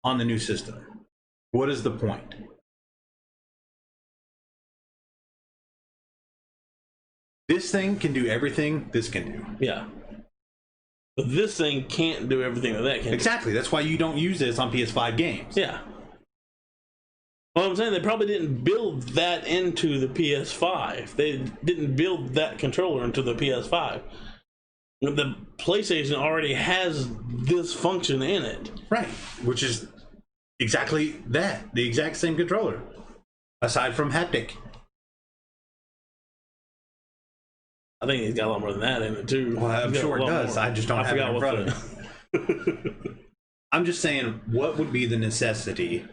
on the new system? What is the point? This thing can do everything this can do. Yeah. But this thing can't do everything that can. Exactly. That's why you don't use this on PS5 games. Yeah. Well, I'm saying they probably didn't build that into the PS5. They didn't build that controller into the PS5. The PlayStation already has this function in it. Right. Which is exactly that. The exact same controller. Aside from haptic. I think it's got a lot more than that in it, too. Well, I'm sure it does. I just don't have it in front of me. I'm just saying, what would be the necessity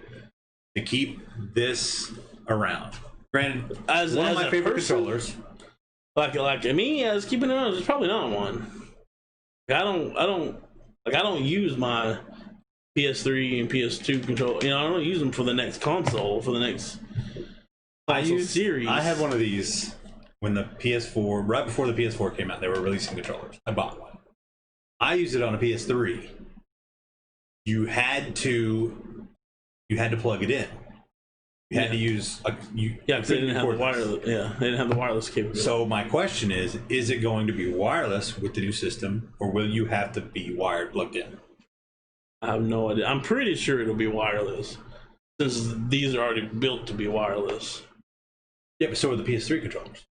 to keep this around? Granted, as one of my favorite controllers, like me, as keeping it around, there's probably not one. I don't use my PS3 and PS2 controller. You know, I don't use them for the next console, for the next series. I had one of these when the PS4, right before the PS4 came out. They were releasing controllers. I bought one. I used it on a PS3. You had to plug it in. You had to use because they didn't have the wireless. Yeah, they didn't have the wireless capability. So my question is it going to be wireless with the new system, or will you have to be wired plugged in? I have no idea. I'm pretty sure it'll be wireless, since these are already built to be wireless. Yeah, but so are the PS3 controllers.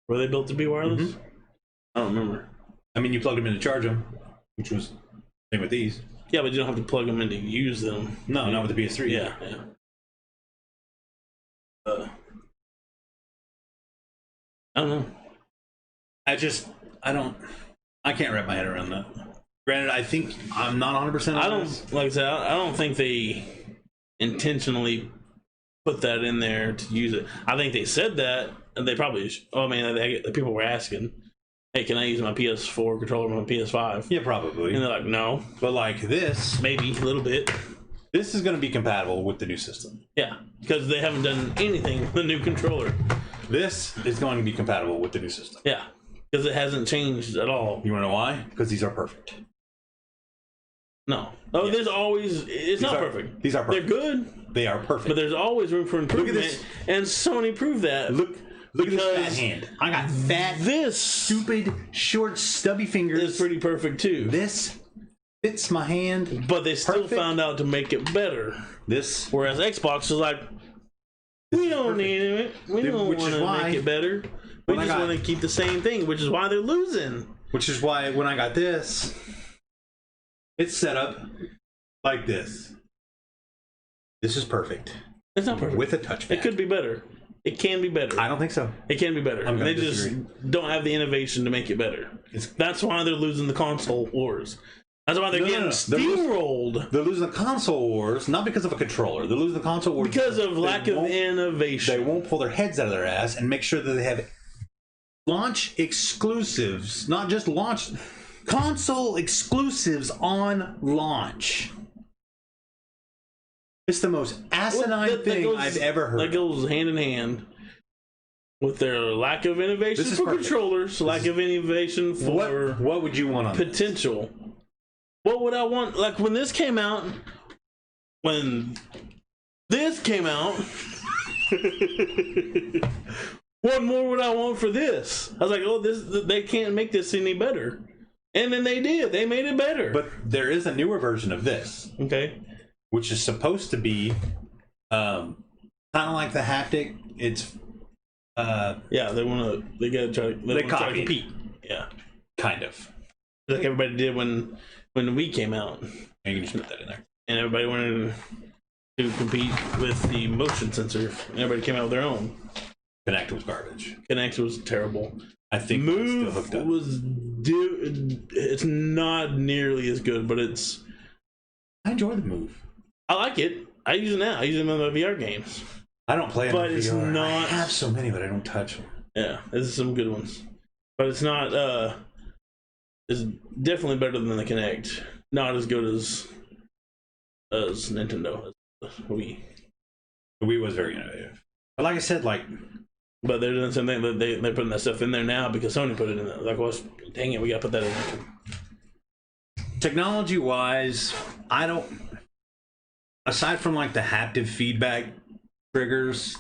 Were they built to be wireless? Mm-hmm. I don't remember. I mean, you plugged them in to charge them, which was the same with these. Yeah, but you don't have to plug them in to use them. No, not with the PS3. Yeah. I don't know. I can't wrap my head around that. Granted, I think I'm not 100% on this. Like I said, I don't think they intentionally put that in there to use it. I think they said that, and they probably. The people were asking, "Hey, can I use my PS4 controller on my PS5?" Yeah, probably. And they're like, "No." But like this, maybe a little bit. This is going to be compatible with the new system. Yeah, because they haven't done anything with the new controller. This is going to be compatible with the new system. Yeah, because it hasn't changed at all. You want to know why? Because these are perfect. No. Oh, yes. There's always... It's not perfect. These are perfect. They're good. They are perfect. But there's always room for improvement. Look at this. And Sony proved that. Look at this fat hand. I got fat, stupid, short, stubby fingers. It's pretty perfect, too. This fits my hand. But they still found out to make it better. Whereas Xbox is like, we don't need it. We don't want to make it better. We just want to keep the same thing, which is why they're losing. Which is why when I got this, it's set up like this. This is perfect. It's not perfect. With a touchpad. It could be better. It can be better. I don't think so. It can be better. They just don't have the innovation to make it better. That's why they're losing the console wars. That's why they're getting steamrolled. They're losing the console wars, not because of a controller. They're losing the console wars because of lack of innovation. They won't pull their heads out of their ass and make sure that they have launch exclusives, not just launch, console exclusives on launch. It's the most asinine thing I've ever heard. That goes hand in hand with their lack of innovation for controllers, lack of innovation for what would you want on potential. What would I want? Like when this came out, what more would I want for this? I was like, oh, they can't make this any better. And then they did. They made it better. But there is a newer version of this. Okay. Which is supposed to be kind of like the haptic. It's yeah, they gotta try to compete. Yeah. Kind of. Like everybody did when the Wii came out. You can just put that in there. And everybody wanted to compete with the motion sensor. And everybody came out with their own. Kinect was garbage. Kinect was terrible. I think Move it's not nearly as good, but it's. I enjoy the Move. I like it. I use it now. I use it in my VR games. I don't play it in VR. It's not. I have so many, but I don't touch them. Yeah, there's some good ones, but it's not. It's definitely better than the Kinect. Not as good as Nintendo, as Wii. The Wii was very innovative, but like I said, like But they're doing something that they're putting that stuff in there now because Sony put it in there. Like, well, dang it, we gotta put that in there. Technology wise, I don't, aside from like the haptic feedback triggers,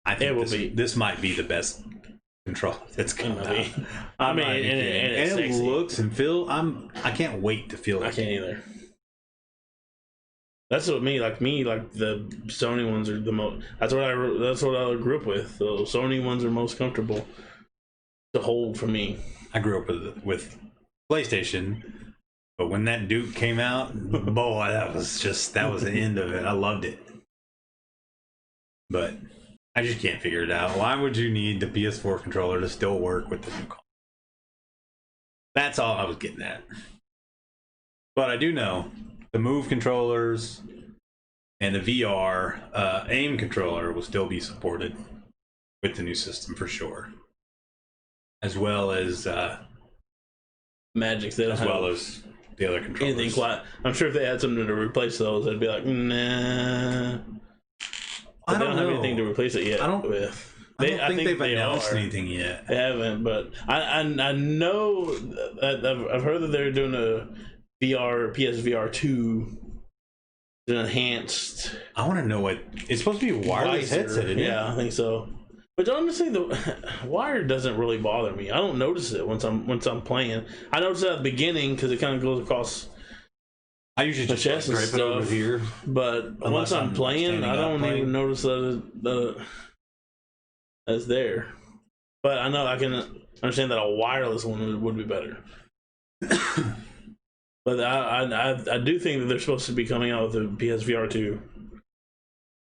I think this might be the best controller that's come out. I mean, and it looks and feel. I can't wait to feel it. I can't either. That's what like the Sony ones are the most. That's what I grew up with. The Sony ones are most comfortable to hold for me. I grew up with PlayStation, but when that Duke came out, boy, that was the end of it. I loved it, but I just can't figure it out. Why would you need the PS4 controller to still work with the new console? That's all I was getting at. But I do know the Move controllers and the VR aim controller will still be supported with the new system for sure, as well as Magic, as well as the other controllers. I'm sure if they had something to replace those, I'd be like, nah. I don't have anything to replace it yet. I don't think they've announced anything yet. They haven't, but I know that I've heard that they're doing a PSVR 2 enhanced. I want to know what it's supposed to be. A wireless headset, isn't it? Yeah, I think so. But honestly, the wire doesn't really bother me. I don't notice it once I'm playing. I notice it at the beginning because it kind of goes across. I usually just drape it over here. But once I'm playing, I don't even notice that it's there. But I know I can understand that a wireless one would be better. But I do think that they're supposed to be coming out with a PSVR 2.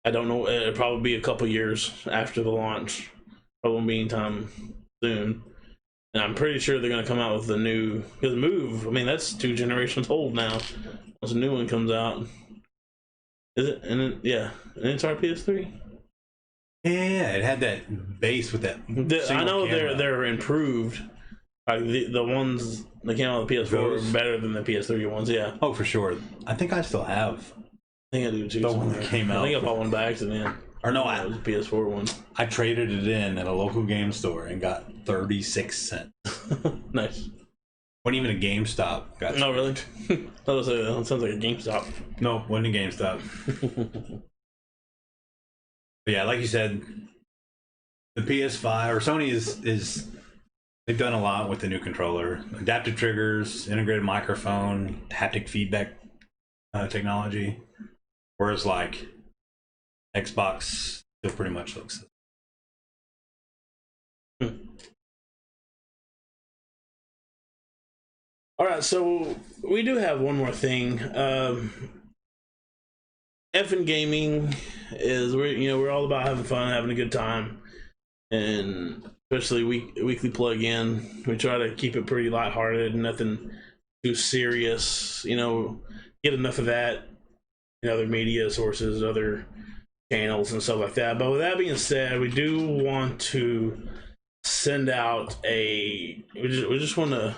I don't know. It'll probably be a couple years after the launch. Probably won't be anytime soon. And I'm pretty sure they're going to come out with the new... Because Move, I mean, that's 2 generations old now. Once a new one comes out. Is it? And then, yeah. And it's our PS3? Yeah, it had that base with that. I know they're improved. Like the ones that came out with the PS4 are better than the PS3 ones, yeah. Oh, for sure. I think I still have. I think I do too. The one that came out. I think I bought one by accident. Or no, it was a PS4 one. I traded it in at a local game store and got 36 cents. Nice. Wasn't even a GameStop. No, really? That sounds like a GameStop. No, wasn't a GameStop. But yeah, like you said, the PS5 or Sony is they've done a lot with the new controller. Adaptive triggers, integrated microphone, haptic feedback technology. Whereas like Xbox still pretty much looks. All right, so we do have one more thing. eFFn gaming is we're all about having fun, having a good time, and especially weekly plug in. We try to keep it pretty lighthearted, nothing too serious. Get enough of that in other media sources, other channels, and stuff like that. But with that being said, we do want to send out we just want to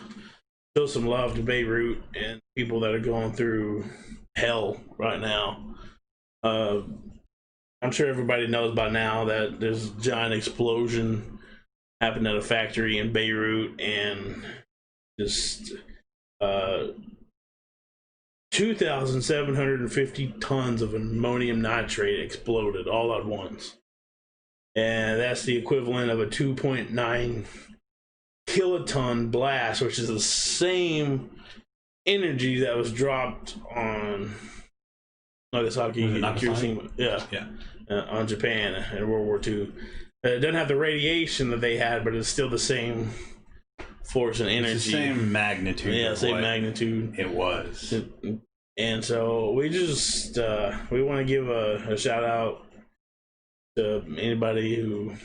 show some love to Beirut and people that are going through hell right now. I'm sure everybody knows by now that there's a giant explosion happened at a factory in Beirut, and just 2,750 tons of ammonium nitrate exploded all at once. And that's the equivalent of a 2.9 kiloton blast, which is the same energy that was dropped on Nagasaki, on Japan in World War II. It doesn't have the radiation that they had, but it's still the same force and energy. It's the same magnitude. Yeah, same magnitude. It was. And so we just we want to give a shout out to anybody's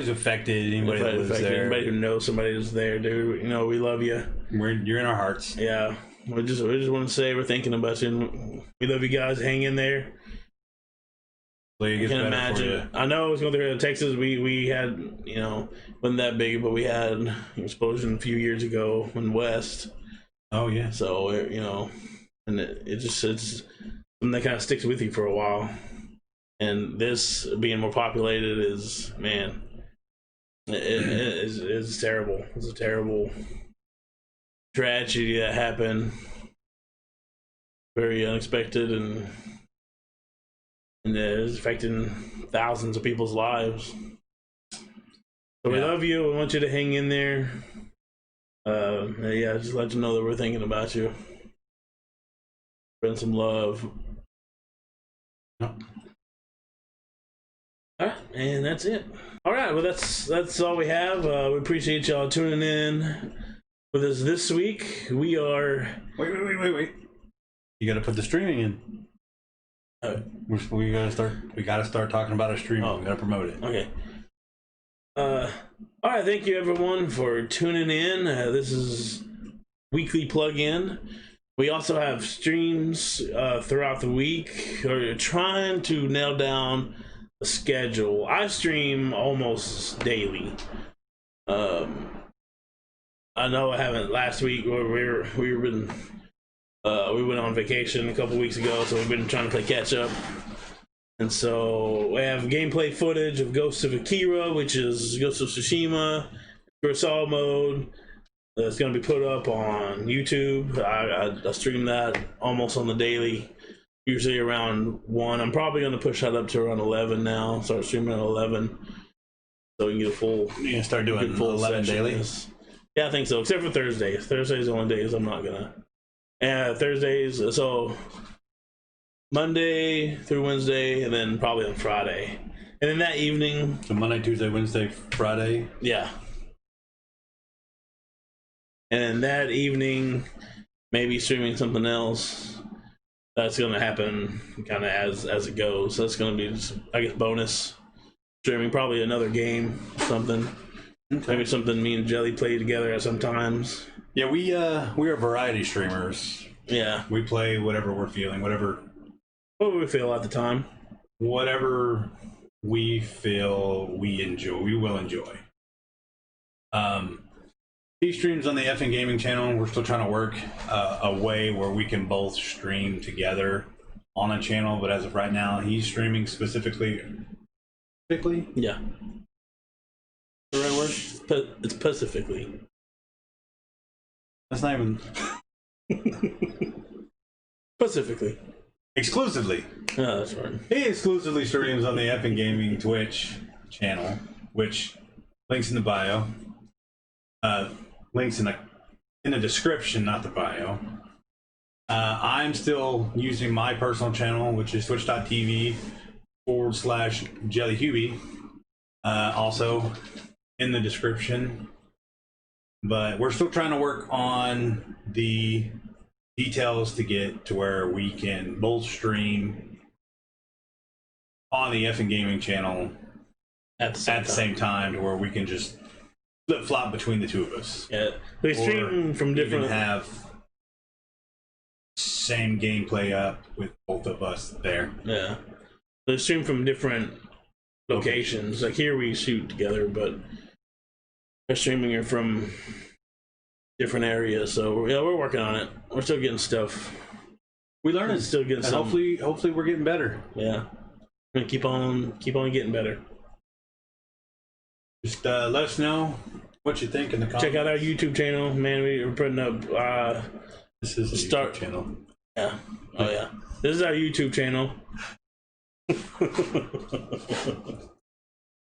affected, anybody that lives there, anybody who knows somebody who's there, dude. We love you. You're in our hearts. Yeah, we just want to say we're thinking about you. We love you guys. Hang in there. I can imagine. I know it was going through Texas. We had, wasn't that big, but we had an explosion a few years ago in West. Oh yeah. So and it's something that kind of sticks with you for a while. and this being more populated is, man, it's terrible. It's a terrible tragedy that happened, very unexpected, and it's affecting thousands of people's lives. So we love you. We want you to hang in there. Yeah, just let you know that we're thinking about you. Spread some love. Alright, and that's it. Alright, well that's all we have. We appreciate y'all tuning in with us this week. We are... Wait. You gotta put the streaming in. We gotta start talking about our streaming. We gotta promote it. Okay. Alright, thank you everyone for tuning in. This is weekly plug-in. We also have streams throughout the week. We're trying to nail down a schedule. I stream almost daily. I know I haven't last week. We went on vacation a couple weeks ago, so we've been trying to play catch up. And so we have gameplay footage of Ghost of Akira, which is Ghost of Tsushima, Kurosawa mode. That's going to be put up on YouTube. I stream that almost on the daily, usually around 1. I'm probably going to push that up to around 11 now. Start streaming at 11, so we can get a full. You gonna start doing full 11 daily? Yeah, I think so. Except for Thursdays. Thursdays are the only days I'm not gonna. And Thursdays, so Monday through Wednesday, and then probably on Friday, and then that evening. So Monday, Tuesday, Wednesday, Friday. Yeah. And then that evening, maybe streaming something else. That's going to happen kind of as it goes. So that's going to be just, I guess, bonus streaming. Probably another game, something. Okay. Maybe something me and Jelly play together at sometimes. Yeah, we are variety streamers. Yeah, we play whatever we're feeling, what we feel at the time. Whatever we feel we will enjoy. These streams on the eFFn Gaming channel, we're still trying to work a way where we can both stream together on a channel, but as of right now, he's streaming specifically? Yeah. The right word? It's specifically. That's not even... Specifically. Exclusively. Oh, that's right. He exclusively streams on the eFFn Gaming Twitch channel, which links in the bio. Links in the description, not the bio. I'm still using my personal channel, which is twitch.tv/Jellyhewby. Also in the description. But we're still trying to work on the details to get to where we can both stream on the eFFn Gaming channel at the same time, to where we can just flip-flop between the two of us. Yeah, we stream from different... Even have same gameplay up with both of us there. Yeah, they stream from different locations. Like here we shoot together, but we're streaming are from different areas. So yeah, we're working on it. We're still getting stuff. We learn it. Still getting some. Hopefully we're getting better. Yeah, we're gonna keep on getting better. Just let us know what you think in the comments. Check out our YouTube channel, man. We're putting up. This is the YouTube channel. Yeah. Oh yeah. This is our YouTube channel.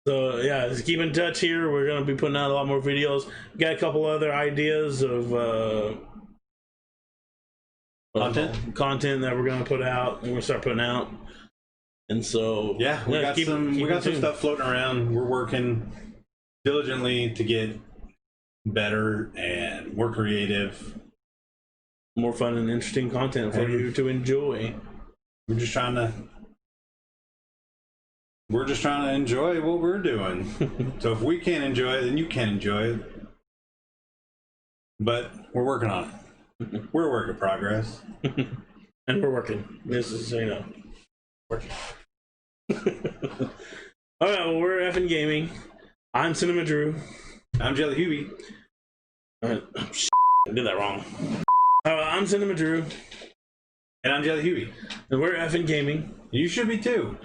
So yeah, just keep in touch here. We're gonna be putting out a lot more videos. We got a couple other ideas of content that we're gonna put out. We're gonna start putting out. And so yeah, we got some stuff floating around. We're working diligently to get better and more creative, more fun and interesting content for you to enjoy. We're just trying to enjoy what we're doing. So if we can't enjoy it, then you can enjoy it. But we're working on it. We're a work in progress. And we're working. This is, working. Alright, well, we're eFFn Gaming. I'm Cinemadrue. I'm Jellyhewby. I did that wrong. I'm Cinemadrue. And I'm Jellyhewby. And we're eFFn Gaming. You should be too.